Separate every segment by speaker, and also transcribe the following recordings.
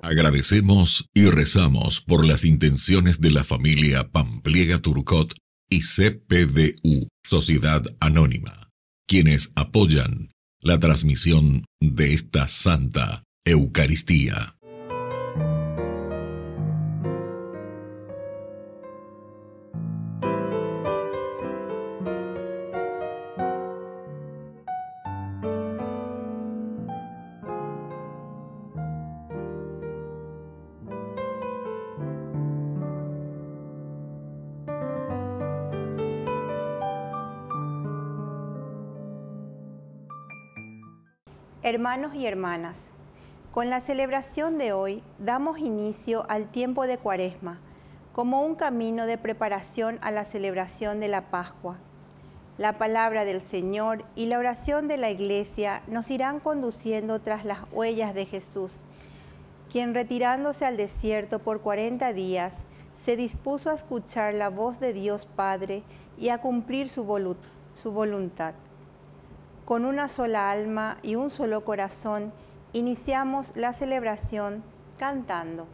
Speaker 1: Agradecemos y rezamos por las intenciones de la familia Pampliega Turcot y CPDU, Sociedad Anónima, quienes apoyan la transmisión de esta Santa Eucaristía.
Speaker 2: Hermanos y hermanas, con la celebración de hoy damos inicio al tiempo de Cuaresma, como un camino de preparación a la celebración de la Pascua. La palabra del Señor y la oración de la Iglesia nos irán conduciendo tras las huellas de Jesús, quien retirándose al desierto por 40 días, se dispuso a escuchar la voz de Dios Padre y a cumplir su voluntad. Con una sola alma y un solo corazón, iniciamos la celebración cantando.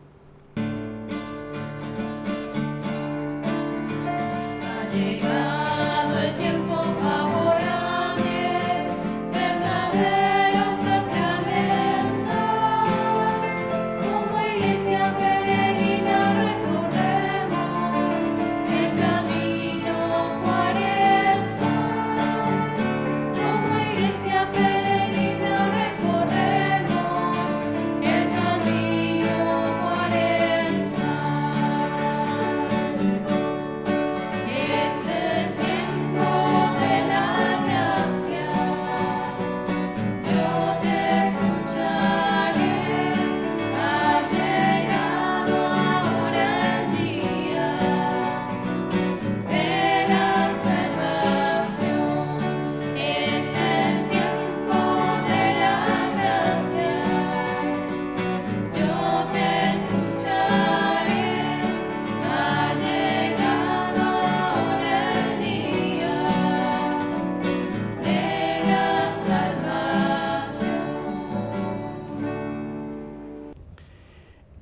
Speaker 3: Ha llegado el tiempo favorable, verdadero sacramento. Como iglesia peregrina recorremos el camino cuaresmal. Como iglesia peregrina recorremos el camino cuaresmal. Es el tiempo de la gracia, yo te escucharé. Ha llegado ahora el día de la salvación. Es el tiempo de la gracia, yo te escucharé. Ha llegado ahora el día de la salvación.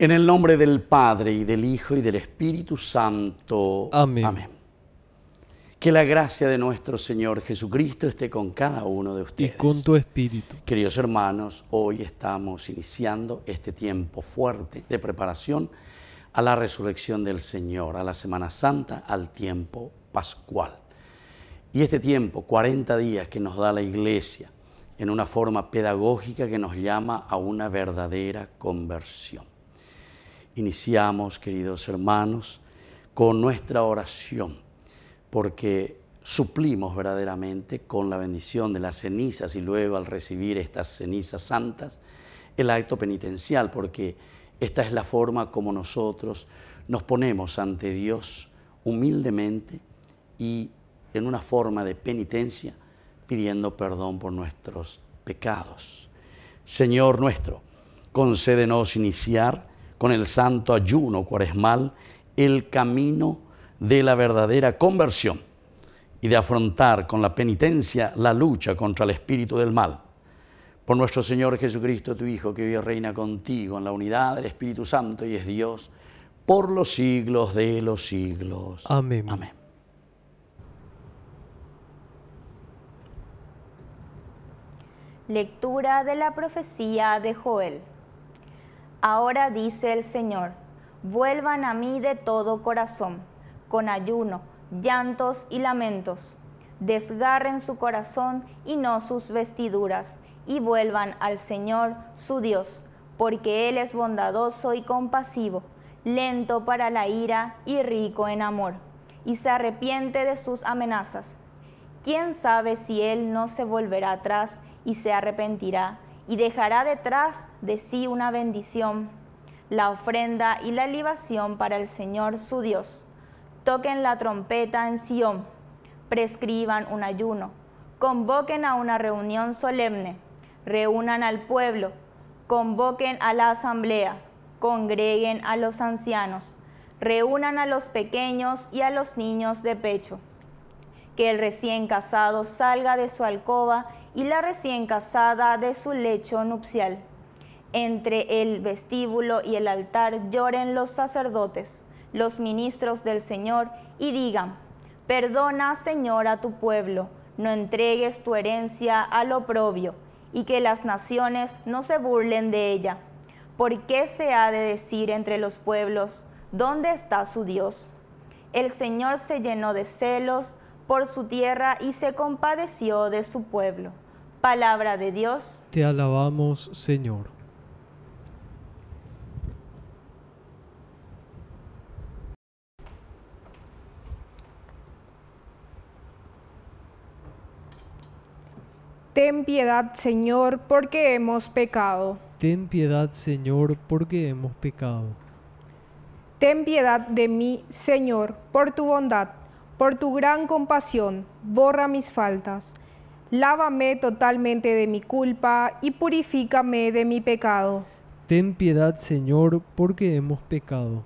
Speaker 4: En el nombre del Padre, y del Hijo, y del Espíritu Santo.
Speaker 5: Amén.
Speaker 4: Que la gracia de nuestro Señor Jesucristo esté con cada uno de
Speaker 5: Y
Speaker 4: ustedes.
Speaker 5: con tu espíritu.
Speaker 4: Queridos hermanos, hoy estamos iniciando este tiempo fuerte de preparación a la resurrección del Señor, a la Semana Santa, al tiempo pascual. Y este tiempo, 40 días que nos da la Iglesia, en una forma pedagógica que nos llama a una verdadera conversión. Iniciamos, queridos hermanos, con nuestra oración, porque suplimos verdaderamente con la bendición de las cenizas y luego al recibir estas cenizas santas, el acto penitencial, porque esta es la forma como nosotros nos ponemos ante Dios humildemente y en una forma de penitencia, pidiendo perdón por nuestros pecados. Señor nuestro, concédenos iniciar con el santo ayuno cuaresmal el camino de la verdadera conversión y de afrontar con la penitencia la lucha contra el espíritu del mal. Por nuestro Señor Jesucristo, tu Hijo, que vive y reina contigo en la unidad del Espíritu Santo y es Dios por los siglos de los siglos.
Speaker 5: Amén.
Speaker 4: Amén.
Speaker 6: Lectura de la profecía de Joel. Ahora dice el Señor, vuelvan a mí de todo corazón, con ayuno, llantos y lamentos. Desgarren su corazón y no sus vestiduras, y vuelvan al Señor su Dios, porque Él es bondadoso y compasivo, lento para la ira y rico en amor, y se arrepiente de sus amenazas. ¿Quién sabe si Él no se volverá atrás y se arrepentirá, y dejará detrás de sí una bendición, la ofrenda y la libación para el Señor su Dios? Toquen la trompeta en Sión, prescriban un ayuno, convoquen a una reunión solemne, reúnan al pueblo, convoquen a la asamblea, congreguen a los ancianos, reúnan a los pequeños y a los niños de pecho. Que el recién casado salga de su alcoba y la recién casada de su lecho nupcial. Entre el vestíbulo y el altar lloren los sacerdotes, los ministros del Señor, y digan: perdona, Señor, a tu pueblo, no entregues tu herencia al oprobio, y que las naciones no se burlen de ella. ¿Por qué se ha de decir entre los pueblos: ¿dónde está su Dios? El Señor se llenó de celos por su tierra y se compadeció de su pueblo. Palabra de Dios.
Speaker 5: Te alabamos, Señor.
Speaker 7: Ten piedad, Señor, porque hemos pecado.
Speaker 5: Ten piedad, Señor, porque hemos pecado.
Speaker 7: Ten piedad de mí, Señor, por tu bondad, por tu gran compasión, borra mis faltas. Lávame totalmente de mi culpa y purifícame de mi pecado.
Speaker 5: Ten piedad, Señor, porque hemos pecado.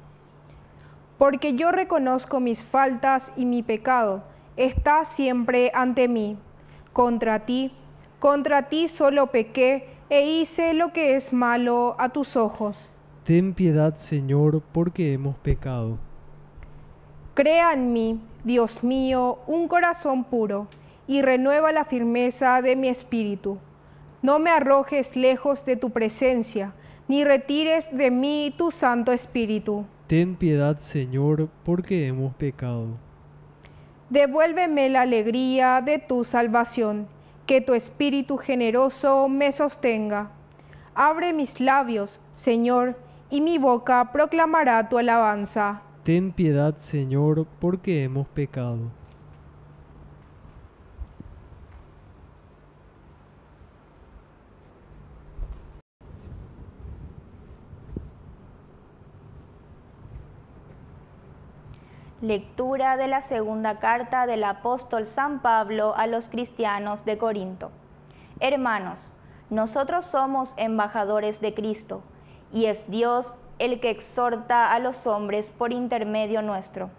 Speaker 7: Porque yo reconozco mis faltas y mi pecado está siempre ante mí. Contra ti solo pequé e hice lo que es malo a tus ojos.
Speaker 5: Ten piedad, Señor, porque hemos pecado.
Speaker 7: Crea en mí, Dios mío, un corazón puro, y renueva la firmeza de mi espíritu. No me arrojes lejos de tu presencia, ni retires de mí tu Santo Espíritu.
Speaker 5: Ten piedad, Señor, porque hemos pecado.
Speaker 7: Devuélveme la alegría de tu salvación, que tu Espíritu generoso me sostenga. Abre mis labios, Señor, y mi boca proclamará tu alabanza.
Speaker 5: Ten piedad, Señor, porque hemos pecado.
Speaker 6: Lectura de la segunda carta del apóstol San Pablo a los cristianos de Corinto. Hermanos, nosotros somos embajadores de Cristo, y es Dios el que exhorta a los hombres por intermedio nuestro.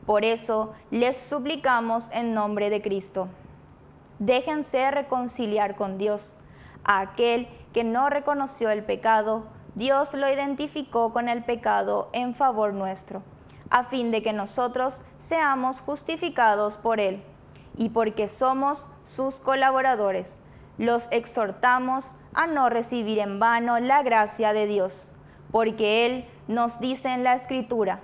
Speaker 6: Por eso les suplicamos en nombre de Cristo: déjense reconciliar con Dios. A aquel que no reconoció el pecado, Dios lo identificó con el pecado en favor nuestro, a fin de que nosotros seamos justificados por él. Y porque somos sus colaboradores, los exhortamos a no recibir en vano la gracia de Dios, porque Él nos dice en la Escritura: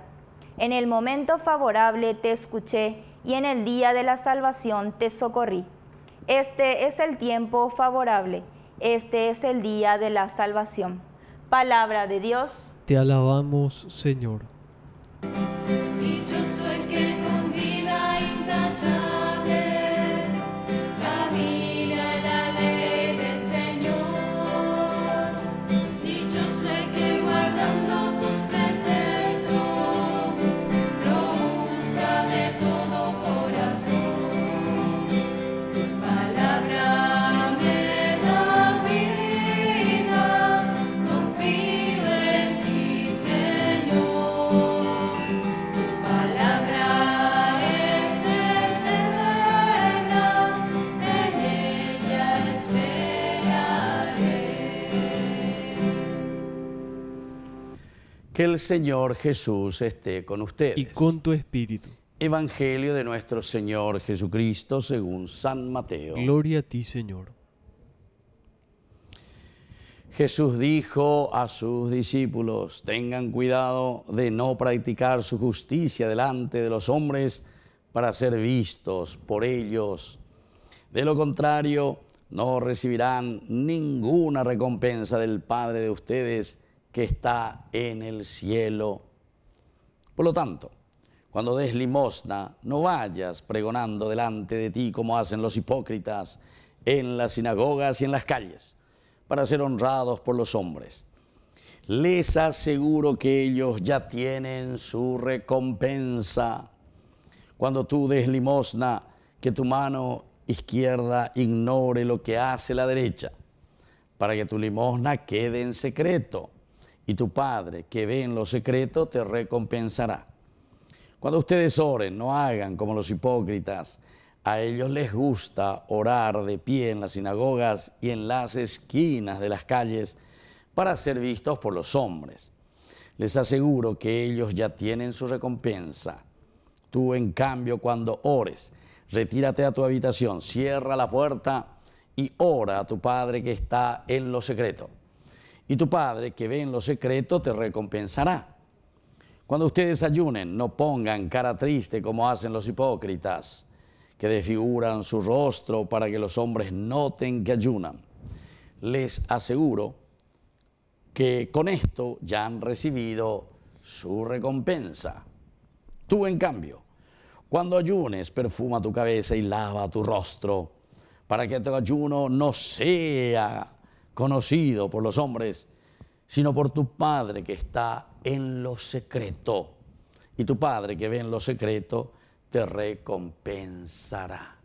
Speaker 6: en el momento favorable te escuché y en el día de la salvación te socorrí. Este es el tiempo favorable, este es el día de la salvación. Palabra de Dios.
Speaker 5: Te alabamos, Señor.
Speaker 3: Dichoso el que con vida intachable camina en la ley del Señor. Dichoso el que guardando sus preceptos lo busca de todo corazón. Palabra me da vida, confío en ti, Señor. Palabra es eterna, en ella esperaré.
Speaker 4: Que el Señor Jesús esté con ustedes.
Speaker 5: Y con tu espíritu.
Speaker 4: Evangelio de nuestro Señor Jesucristo según San Mateo.
Speaker 5: Gloria a ti, Señor.
Speaker 4: Jesús dijo a sus discípulos: tengan cuidado de no practicar su justicia delante de los hombres para ser vistos por ellos. De lo contrario, no recibirán ninguna recompensa del Padre de ustedes que está en el cielo. Por lo tanto, cuando des limosna, no vayas pregonando delante de ti como hacen los hipócritas en las sinagogas y en las calles, para ser honrados por los hombres. Les aseguro que ellos ya tienen su recompensa. Cuando tú des limosna, que tu mano izquierda ignore lo que hace la derecha, para que tu limosna quede en secreto, y tu Padre, que ve en lo secreto, te recompensará. Cuando ustedes oren, no hagan como los hipócritas. A ellos les gusta orar de pie en las sinagogas y en las esquinas de las calles para ser vistos por los hombres. Les aseguro que ellos ya tienen su recompensa. Tú, en cambio, cuando ores, retírate a tu habitación, cierra la puerta y ora a tu Padre que está en lo secreto. Y tu Padre que ve en lo secreto te recompensará. Cuando ustedes ayunen, no pongan cara triste como hacen los hipócritas, que desfiguran su rostro para que los hombres noten que ayunan. Les aseguro que con esto ya han recibido su recompensa. Tú, en cambio, cuando ayunes, perfuma tu cabeza y lava tu rostro, para que tu ayuno no sea conocido por los hombres, sino por tu Padre que está en lo secreto. Y tu Padre que ve en lo secreto te recompensará.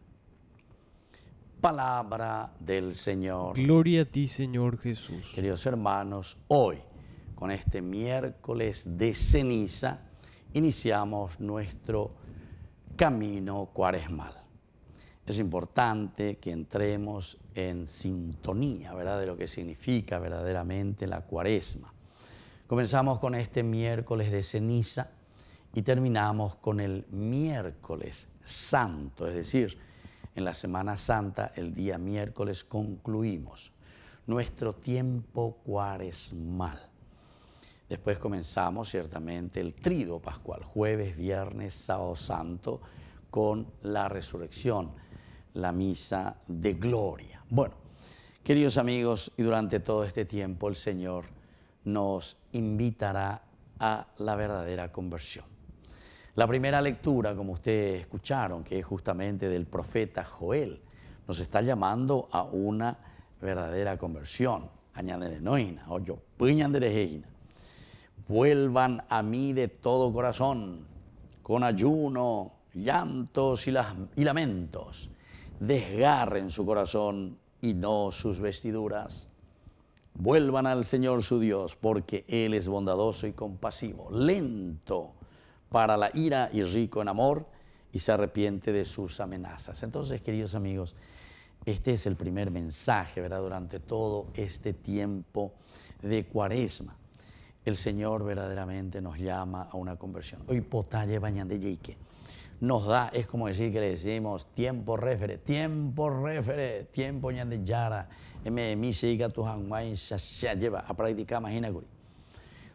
Speaker 4: Palabra del Señor.
Speaker 5: Gloria a ti, Señor Jesús.
Speaker 4: Queridos hermanos, hoy, con este miércoles de ceniza, iniciamos nuestro camino cuaresmal. Es importante que entremos en sintonía, ¿verdad?, de lo que significa verdaderamente la cuaresma. Comenzamos con este miércoles de ceniza y terminamos con el miércoles santo, es decir, en la Semana Santa, el día miércoles, concluimos nuestro tiempo cuaresmal. Después comenzamos ciertamente el tríduo pascual, jueves, viernes, sábado santo, con la resurrección, la misa de gloria. Bueno, queridos amigos, y durante todo este tiempo el Señor nos invitará a la verdadera conversión. La primera lectura, como ustedes escucharon, que es justamente del profeta Joel, nos está llamando a una verdadera conversión. Vuelvan a mí de todo corazón, con ayuno, llantos y lamentos. Desgarren su corazón y no sus vestiduras. Vuelvan al Señor su Dios, porque Él es bondadoso y compasivo, lento para la ira y rico en amor, y se arrepiente de sus amenazas. Entonces, queridos amigos, este es el primer mensaje, ¿verdad?, durante todo este tiempo de Cuaresma. El Señor verdaderamente nos llama a una conversión. Hoy potalle bañande yeique. Nos da, es como decir que le decimos tiempo refere, tiempo ñande yara, mi siga tu hanguay se lleva a practicar mahinaguri.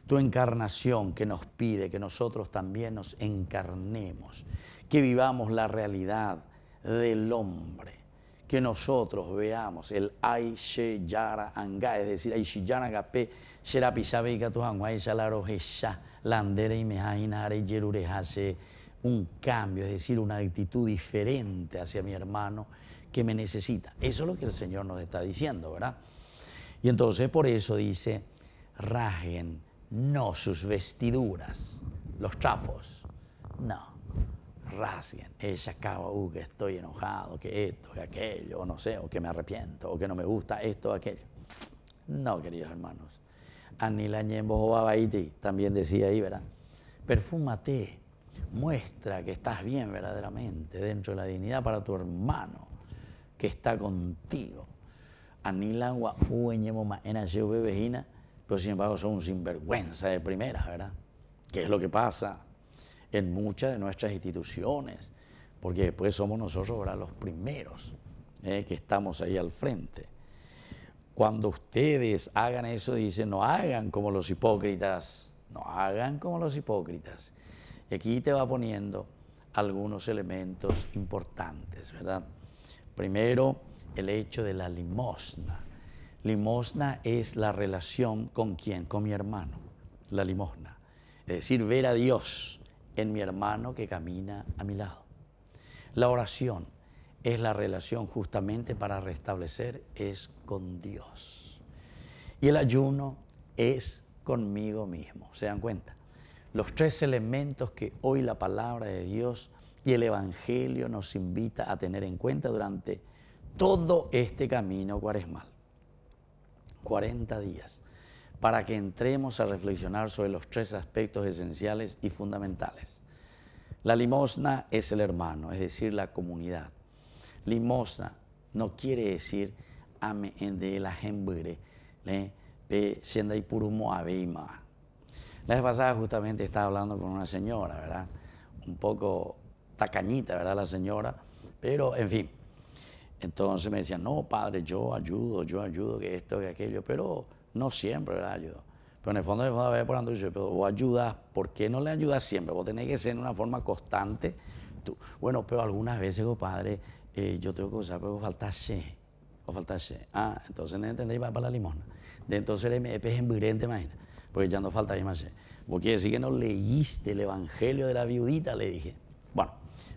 Speaker 4: Tu encarnación que nos pide que nosotros también nos encarnemos, que vivamos la realidad del hombre, que nosotros veamos el ay she yara anga, es decir, ay she yara gape, shera pisabe y tu hanguay salaro hesha, landere y mejainare yerurejase. Un cambio, es decir, una actitud diferente hacia mi hermano que me necesita. Eso es lo que el Señor nos está diciendo, ¿verdad? Y entonces por eso dice, rasguen no sus vestiduras, los trapos, no, rasguen. Ella acaba, que estoy enojado, que esto, que aquello, o no sé, o que me arrepiento, o que no me gusta esto o aquello. No, queridos hermanos. Anila Ñembo Babaiti también decía ahí, ¿verdad? Perfúmate. Muestra que estás bien verdaderamente dentro de la dignidad para tu hermano que está contigo. Anilagua ueñemoma en bebejina, pero sin embargo son un sinvergüenza de primera, ¿verdad? Que es lo que pasa en muchas de nuestras instituciones, porque después somos nosotros, ¿verdad?, los primeros que estamos ahí al frente. Cuando ustedes hagan eso, dicen, no hagan como los hipócritas, no hagan como los hipócritas. Y aquí te va poniendo algunos elementos importantes, ¿verdad? Primero, el hecho de la limosna. Limosna es la relación con quién, con mi hermano, la limosna. Es decir, ver a Dios en mi hermano que camina a mi lado. La oración es la relación justamente para restablecer, es con Dios. Y el ayuno es conmigo mismo, ¿se dan cuenta? Los tres elementos que hoy la palabra de Dios y el Evangelio nos invita a tener en cuenta durante todo este camino cuaresmal. 40 días, para que entremos a reflexionar sobre los tres aspectos esenciales y fundamentales. La limosna es el hermano, es decir, la comunidad. Limosna no quiere decir ame de la hembure, pe sienda y purumo abeima. La vez pasada justamente estaba hablando con una señora, ¿verdad? Un poco tacañita, ¿verdad? La señora, pero en fin. Entonces me decían, no, padre, yo ayudo, que esto, que aquello, pero no siempre, ¿verdad? Ayudo. Pero en el fondo, a ver, por ando, pero vos ayudas, ¿por qué no le ayudas siempre? Vos tenés que ser en una forma constante. Tú. Bueno, pero algunas veces, padre, yo tengo que usar, pero faltase. Ah, entonces no entendéis, va para la limosna. De entonces me embrente, imagina, porque ya no falta más. Vos quiere decir que no leíste el evangelio de la viudita, le dije. Bueno,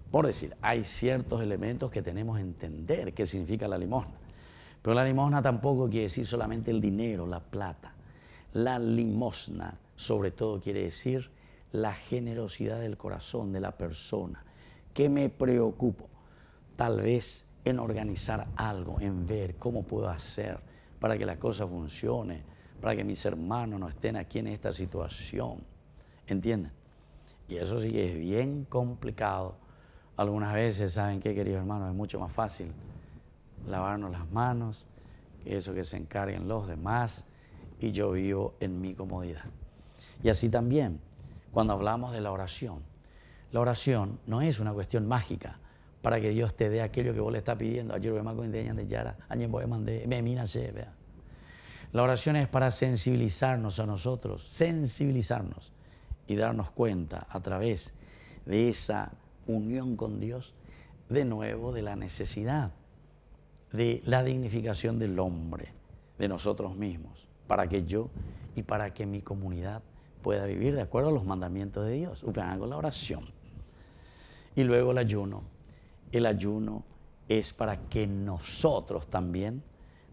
Speaker 4: por decir, hay ciertos elementos que tenemos que entender qué significa la limosna. Pero la limosna tampoco quiere decir solamente el dinero, la plata. La limosna, sobre todo, quiere decir la generosidad del corazón de la persona. ¿Qué me preocupo? Tal vez en organizar algo, en ver cómo puedo hacer para que la cosa funcione, para que mis hermanos no estén aquí en esta situación. ¿Entienden? Y eso sí que es bien complicado. Algunas veces, ¿saben qué, queridos hermanos? Es mucho más fácil lavarnos las manos, que eso que se encarguen los demás, y yo vivo en mi comodidad. Y así también, cuando hablamos de la oración no es una cuestión mágica para que Dios te dé aquello que vos le estás pidiendo. Ayer voy a de Yara, ayer voy a mandar, me mina se vea. La oración es para sensibilizarnos a nosotros, sensibilizarnos y darnos cuenta a través de esa unión con Dios, de nuevo, de la necesidad, de la dignificación del hombre, de nosotros mismos, para que yo y para que mi comunidad pueda vivir de acuerdo a los mandamientos de Dios. Con la oración. Y luego el ayuno. El ayuno es para que nosotros también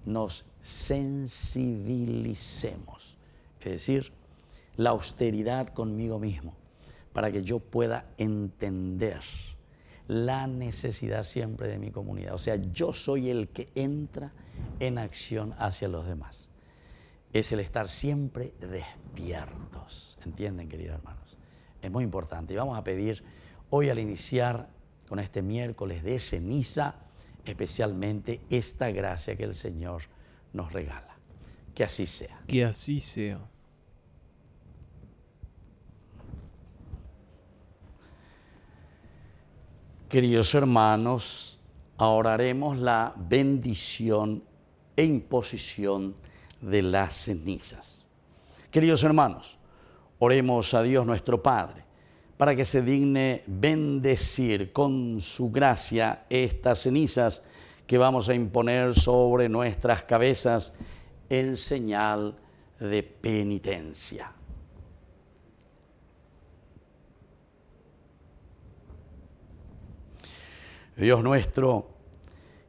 Speaker 4: nos sensibilicemos. Es decir, la austeridad conmigo mismo, para que yo pueda entender la necesidad siempre de mi comunidad. O sea, yo soy el que entra en acción hacia los demás. Es el estar siempre despiertos. ¿Entienden, queridos hermanos? Es muy importante. Y vamos a pedir hoy, al iniciar con este miércoles de ceniza, especialmente esta gracia que el Señor nos regala. Que así sea.
Speaker 5: Que así sea.
Speaker 4: Queridos hermanos, ahora haremos la bendición e imposición de las cenizas. Queridos hermanos, oremos a Dios nuestro Padre para que se digne bendecir con su gracia estas cenizas que vamos a imponer sobre nuestras cabezas en señal de penitencia. Dios nuestro,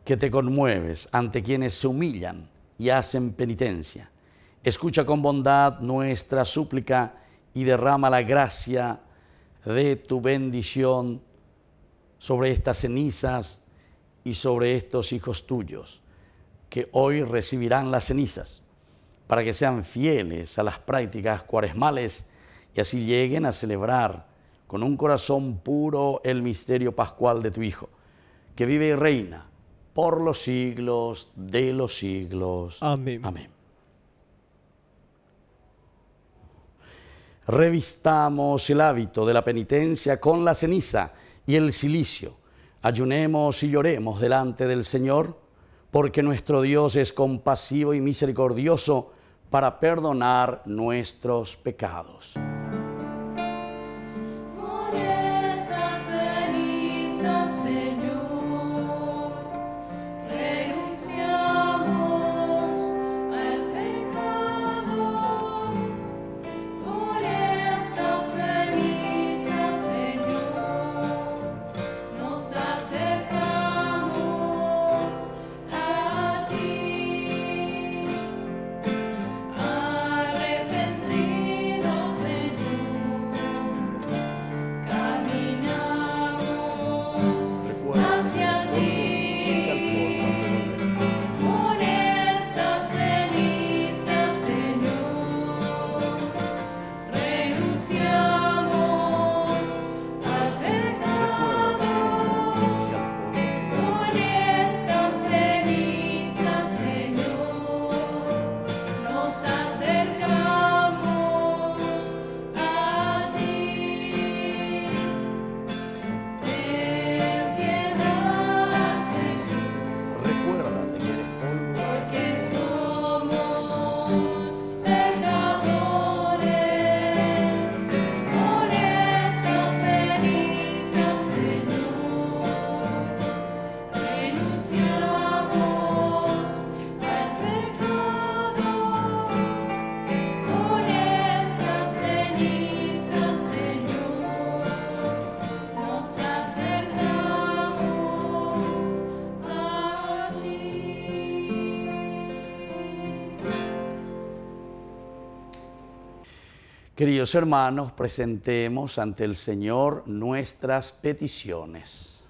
Speaker 4: que te conmueves ante quienes se humillan y hacen penitencia, escucha con bondad nuestra súplica y derrama la gracia de tu bendición sobre estas cenizas y sobre estos hijos tuyos, que hoy recibirán las cenizas, para que sean fieles a las prácticas cuaresmales y así lleguen a celebrar con un corazón puro el misterio pascual de tu Hijo, que vive y reina por los siglos de los siglos.
Speaker 5: Amén.
Speaker 4: Amén. Revistamos el hábito de la penitencia con la ceniza y el cilicio. Ayunemos y lloremos delante del Señor, porque nuestro Dios es compasivo y misericordioso para perdonar nuestros pecados.
Speaker 3: Con estas cenizas, Señor, renunciamos al pecado. Con estas cenizas, Señor, nos acercamos a ti. Arrepentidos, Señor.
Speaker 4: Queridos hermanos, presentemos ante el Señor nuestras peticiones.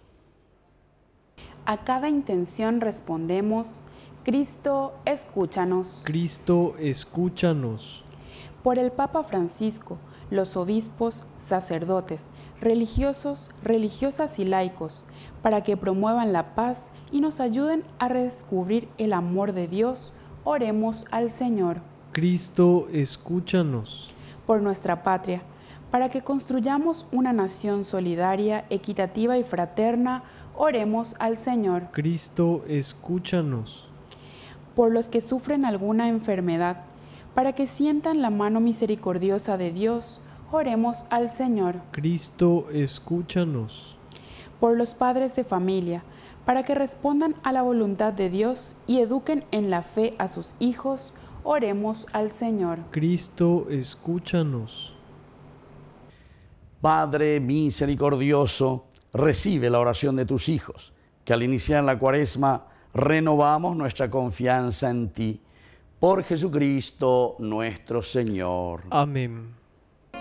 Speaker 8: A cada intención respondemos: Cristo, escúchanos.
Speaker 5: Cristo, escúchanos.
Speaker 8: Por el Papa Francisco, los obispos, sacerdotes, religiosos, religiosas y laicos, para que promuevan la paz y nos ayuden a redescubrir el amor de Dios, oremos al Señor.
Speaker 5: Cristo, escúchanos.
Speaker 8: Por nuestra patria, para que construyamos una nación solidaria, equitativa y fraterna, oremos al Señor.
Speaker 5: Cristo, escúchanos.
Speaker 8: Por los que sufren alguna enfermedad, para que sientan la mano misericordiosa de Dios, oremos al Señor.
Speaker 5: Cristo, escúchanos.
Speaker 8: Por los padres de familia, para que respondan a la voluntad de Dios y eduquen en la fe a sus hijos, oremos al Señor.
Speaker 5: Cristo, escúchanos.
Speaker 4: Padre misericordioso, recibe la oración de tus hijos, que al iniciar la Cuaresma renovamos nuestra confianza en ti. Por Jesucristo nuestro Señor.
Speaker 5: Amén.
Speaker 3: Te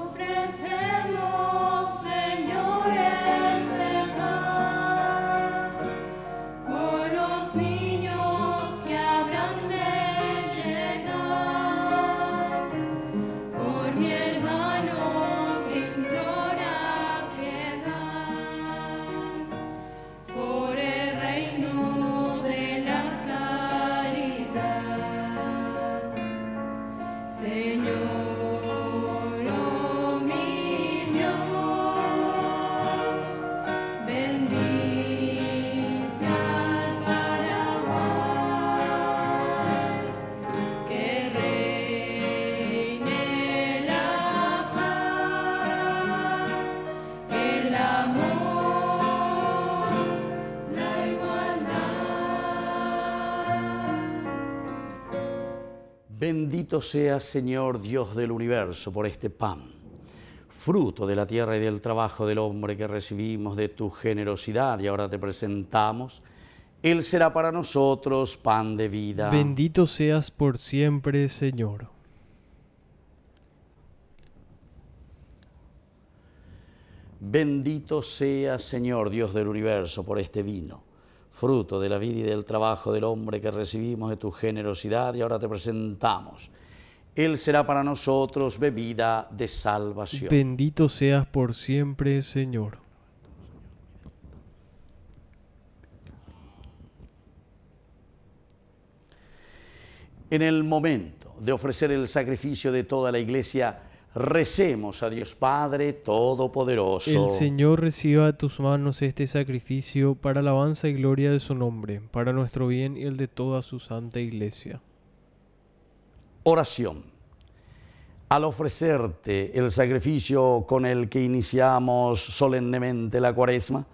Speaker 3: ofrecemos, Señor, este pan, por los niños que habrán de llegar, por mi hermano que implora piedad, por el reino de la caridad. Señor, oh mi Dios, bendice al Paraguay, que reine la paz, el amor, la igualdad.
Speaker 4: Bendito seas, Señor Dios del universo, por este pan, fruto de la tierra y del trabajo del hombre que recibimos de tu generosidad y ahora te presentamos. Él será para nosotros pan de vida.
Speaker 5: Bendito seas por siempre, Señor.
Speaker 4: Bendito seas, Señor Dios del universo, por este vino, fruto de la vida y del trabajo del hombre que recibimos de tu generosidad y ahora te presentamos. Él será para nosotros bebida de salvación.
Speaker 5: Bendito seas por siempre, Señor.
Speaker 4: En el momento de ofrecer el sacrificio de toda la Iglesia, recemos a Dios Padre Todopoderoso.
Speaker 5: El Señor reciba de tus manos este sacrificio para alabanza y gloria de su nombre, para nuestro bien y el de toda su santa Iglesia.
Speaker 4: Oración. Al ofrecerte el sacrificio con el que iniciamos solemnemente la Cuaresma,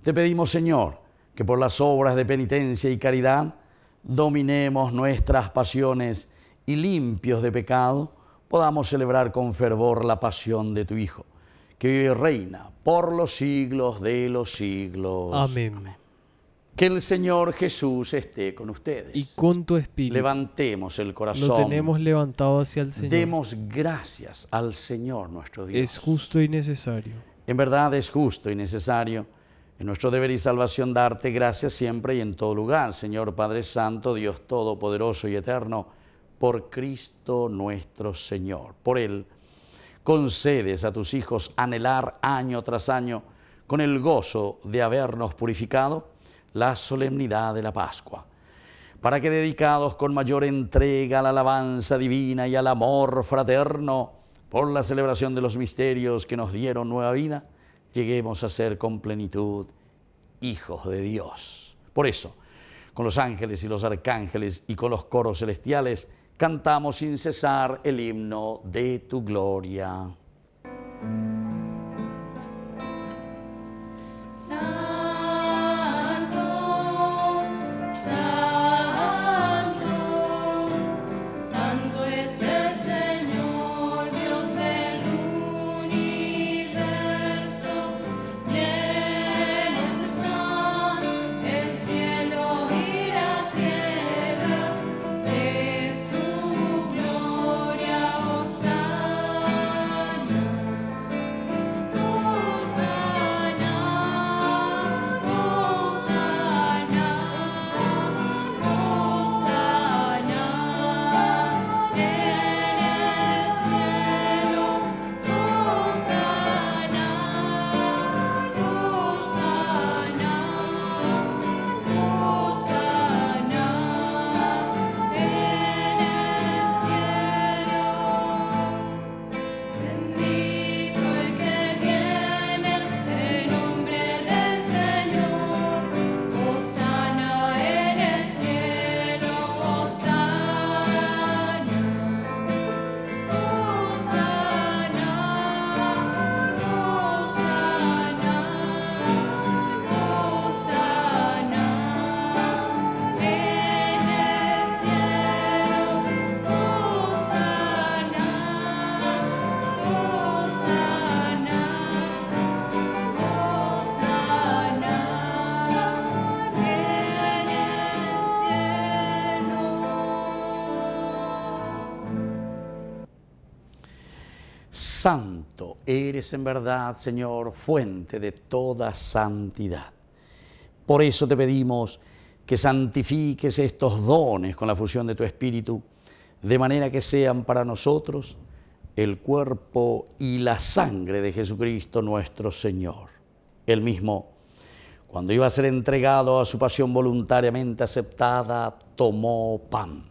Speaker 4: te pedimos, Señor, que por las obras de penitencia y caridad dominemos nuestras pasiones y limpios de pecado, podamos celebrar con fervor la pasión de tu Hijo, que vive y reina por los siglos de los siglos.
Speaker 5: Amén.
Speaker 4: Que el Señor Jesús esté con ustedes.
Speaker 5: Y con tu espíritu.
Speaker 4: Levantemos el corazón.
Speaker 5: Lo tenemos levantado hacia el Señor.
Speaker 4: Demos gracias al Señor nuestro Dios.
Speaker 5: Es justo y necesario.
Speaker 4: En verdad es justo y necesario, en nuestro deber y salvación, darte gracias siempre y en todo lugar, Señor Padre Santo, Dios Todopoderoso y Eterno, por Cristo nuestro Señor. Por Él concedes a tus hijos anhelar año tras año, con el gozo de habernos purificado, la solemnidad de la Pascua, para que, dedicados con mayor entrega a la alabanza divina y al amor fraterno, por la celebración de los misterios que nos dieron nueva vida, lleguemos a ser con plenitud hijos de Dios. Por eso, con los ángeles y los arcángeles y con los coros celestiales, cantamos sin cesar el himno de tu gloria.
Speaker 3: Santo es el Señor, Dios del universo, llenos están el cielo y la tierra de su gloria.
Speaker 4: Santo eres en verdad, Señor, fuente de toda santidad. Por eso te pedimos que santifiques estos dones con la fusión de tu Espíritu, de manera que sean para nosotros el cuerpo y la sangre de Jesucristo nuestro Señor. Él mismo, cuando iba a ser entregado a su pasión voluntariamente aceptada, tomó pan.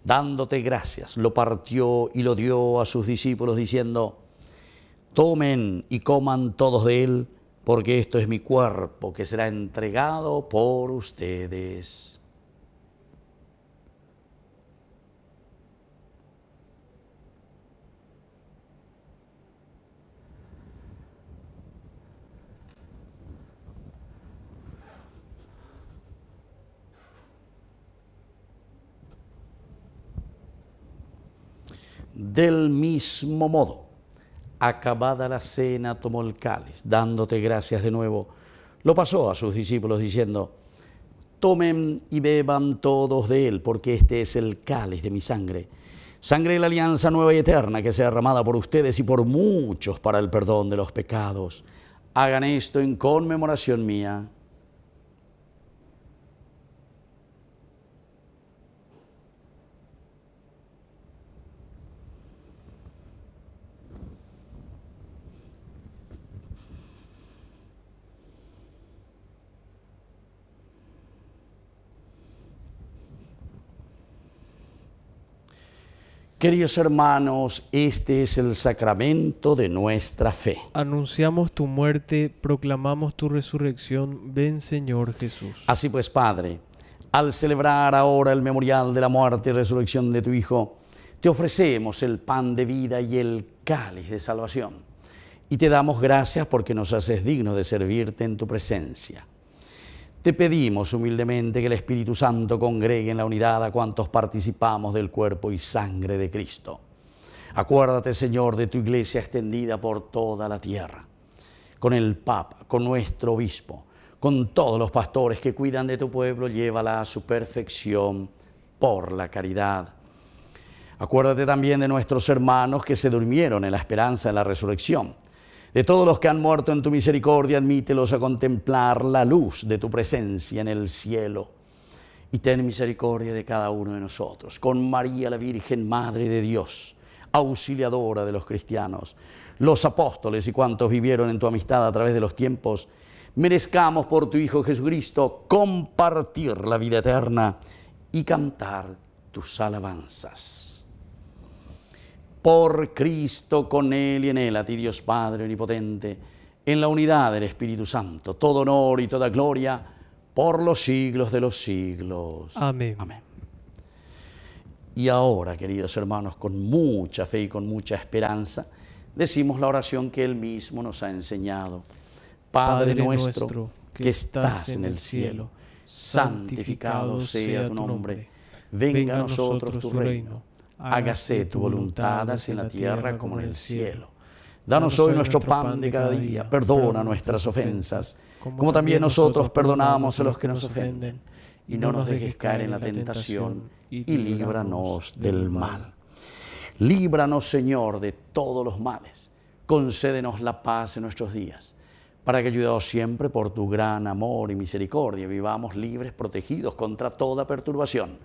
Speaker 4: Dándote gracias, lo partió y lo dio a sus discípulos diciendo: tomen y coman todos de él, porque esto es mi cuerpo que será entregado por ustedes. Del mismo modo, acabada la cena, tomó el cáliz, dándote gracias de nuevo, lo pasó a sus discípulos diciendo: tomen y beban todos de él, porque este es el cáliz de mi sangre, sangre de la alianza nueva y eterna, que sea derramada por ustedes y por muchos para el perdón de los pecados. Hagan esto en conmemoración mía. Queridos hermanos, este es el sacramento de nuestra fe.
Speaker 5: Anunciamos tu muerte, proclamamos tu resurrección. Ven, Señor Jesús.
Speaker 4: Así pues, Padre, al celebrar ahora el memorial de la muerte y resurrección de tu Hijo, te ofrecemos el pan de vida y el cáliz de salvación. Y te damos gracias porque nos haces dignos de servirte en tu presencia. Te pedimos humildemente que el Espíritu Santo congregue en la unidad a cuantos participamos del cuerpo y sangre de Cristo. Acuérdate, Señor, de tu iglesia extendida por toda la tierra, con el Papa, con nuestro obispo, con todos los pastores que cuidan de tu pueblo, llévala a su perfección por la caridad. Acuérdate también de nuestros hermanos que se durmieron en la esperanza de la resurrección. De todos los que han muerto en tu misericordia, admítelos a contemplar la luz de tu presencia en el cielo. Y ten misericordia de cada uno de nosotros. Con María, la Virgen, Madre de Dios, auxiliadora de los cristianos, los apóstoles y cuantos vivieron en tu amistad a través de los tiempos, merezcamos por tu Hijo Jesucristo compartir la vida eterna y cantar tus alabanzas. Por Cristo, con Él y en Él, a ti Dios Padre Omnipotente, en la unidad del Espíritu Santo, todo honor y toda gloria por los siglos de los siglos.
Speaker 5: Amén.
Speaker 4: Amén. Y ahora, queridos hermanos, con mucha fe y con mucha esperanza, decimos la oración que Él mismo nos ha enseñado. Padre nuestro, que estás en el cielo, santificado sea tu nombre. Venga a nosotros tu reino. Hágase tu voluntad, así en la tierra como en el cielo. Danos hoy nuestro pan de cada día. Perdona nuestras ofensas, como también nosotros perdonamos a los que nos ofenden. Y no nos dejes caer en la tentación, y líbranos del mal. Líbranos, Señor, de todos los males. Concédenos la paz en nuestros días, para que, ayudados siempre por tu gran amor y misericordia, vivamos libres, protegidos contra toda perturbación,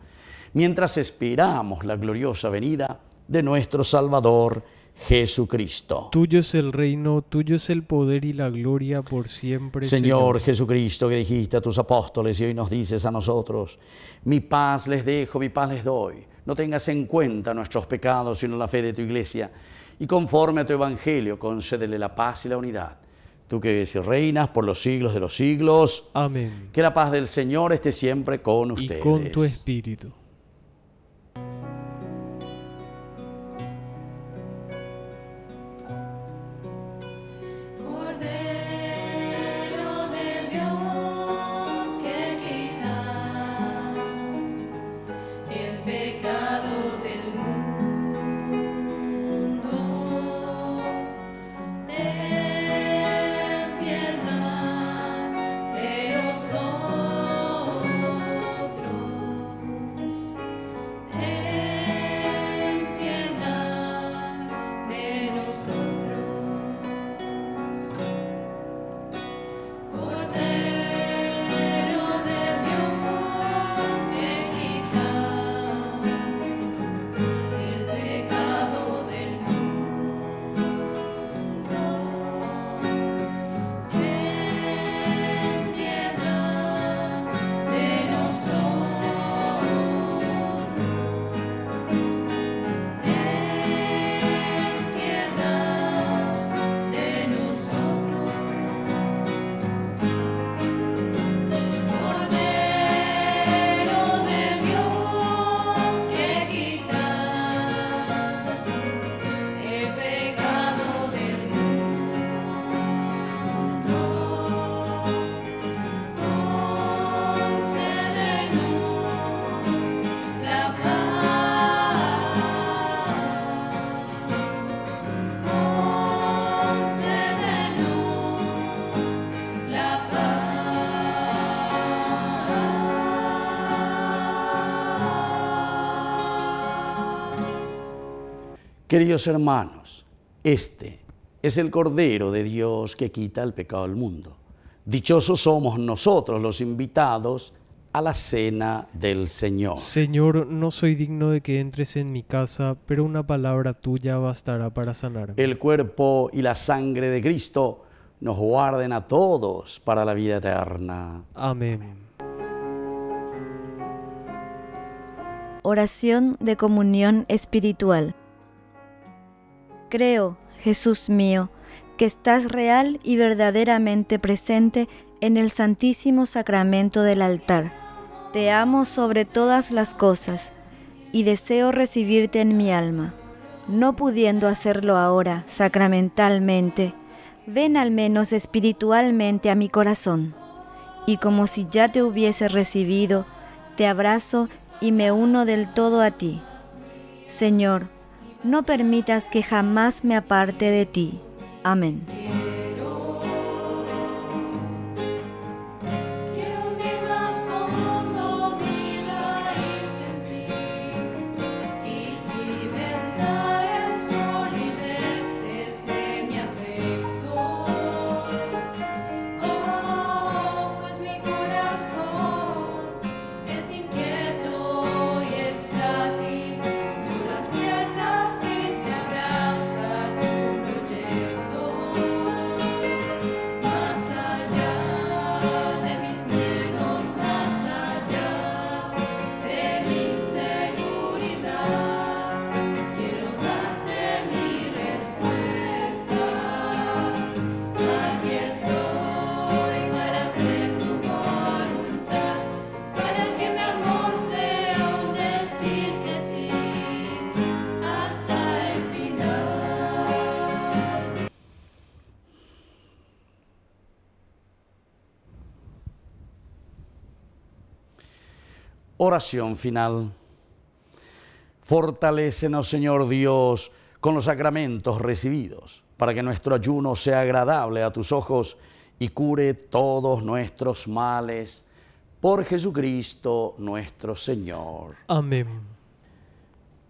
Speaker 4: mientras esperamos la gloriosa venida de nuestro Salvador Jesucristo.
Speaker 5: Tuyo es el reino, tuyo es el poder y la gloria por siempre,
Speaker 4: Señor Jesucristo, que dijiste a tus apóstoles y hoy nos dices a nosotros: mi paz les dejo, mi paz les doy. No tengas en cuenta nuestros pecados, sino la fe de tu iglesia, y conforme a tu evangelio, concédele la paz y la unidad. Tú que vives y reinas por los siglos de los siglos.
Speaker 5: Amén.
Speaker 4: Que la paz del Señor esté siempre con ustedes.
Speaker 5: Y con tu espíritu.
Speaker 4: Queridos hermanos, este es el Cordero de Dios que quita el pecado del mundo. Dichosos somos nosotros los invitados a la cena del Señor.
Speaker 5: Señor, no soy digno de que entres en mi casa, pero una palabra tuya bastará para sanarme.
Speaker 4: El cuerpo y la sangre de Cristo nos guarden a todos para la vida eterna.
Speaker 5: Amén.
Speaker 9: Oración de comunión espiritual. Creo, Jesús mío, que estás real y verdaderamente presente en el Santísimo Sacramento del altar. Te amo sobre todas las cosas y deseo recibirte en mi alma. No pudiendo hacerlo ahora sacramentalmente, ven al menos espiritualmente a mi corazón. Y como si ya te hubiese recibido, te abrazo y me uno del todo a ti. Señor, no permitas que jamás me aparte de ti. Amén.
Speaker 4: Oración final. Fortalécenos, Señor Dios, con los sacramentos recibidos, para que nuestro ayuno sea agradable a tus ojos y cure todos nuestros males. Por Jesucristo nuestro Señor.
Speaker 5: Amén.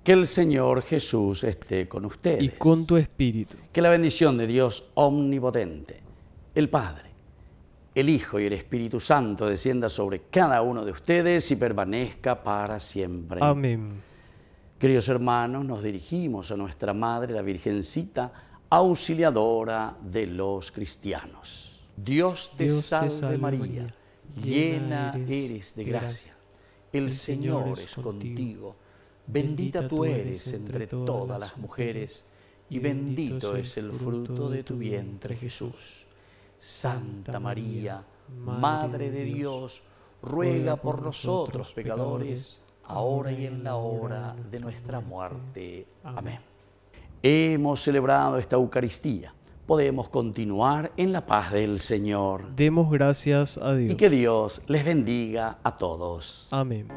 Speaker 4: Que el Señor Jesús esté con ustedes.
Speaker 5: Y con tu espíritu.
Speaker 4: Que la bendición de Dios omnipotente, el Padre, el Hijo y el Espíritu Santo descienda sobre cada uno de ustedes y permanezca para siempre.
Speaker 5: Amén.
Speaker 4: Queridos hermanos, nos dirigimos a nuestra Madre, la Virgencita, auxiliadora de los cristianos. Dios te salve María, llena eres de gracia. El Señor es contigo. Bendita tú eres entre todas las mujeres y bendito es el fruto de tu vientre, Jesús. Santa María, Madre de Dios, ruega por nosotros pecadores, ahora y en la hora de nuestra muerte. Amén. Hemos celebrado esta Eucaristía. Podemos continuar en la paz del Señor.
Speaker 5: Demos gracias a Dios.
Speaker 4: Y que Dios les bendiga a todos.
Speaker 5: Amén.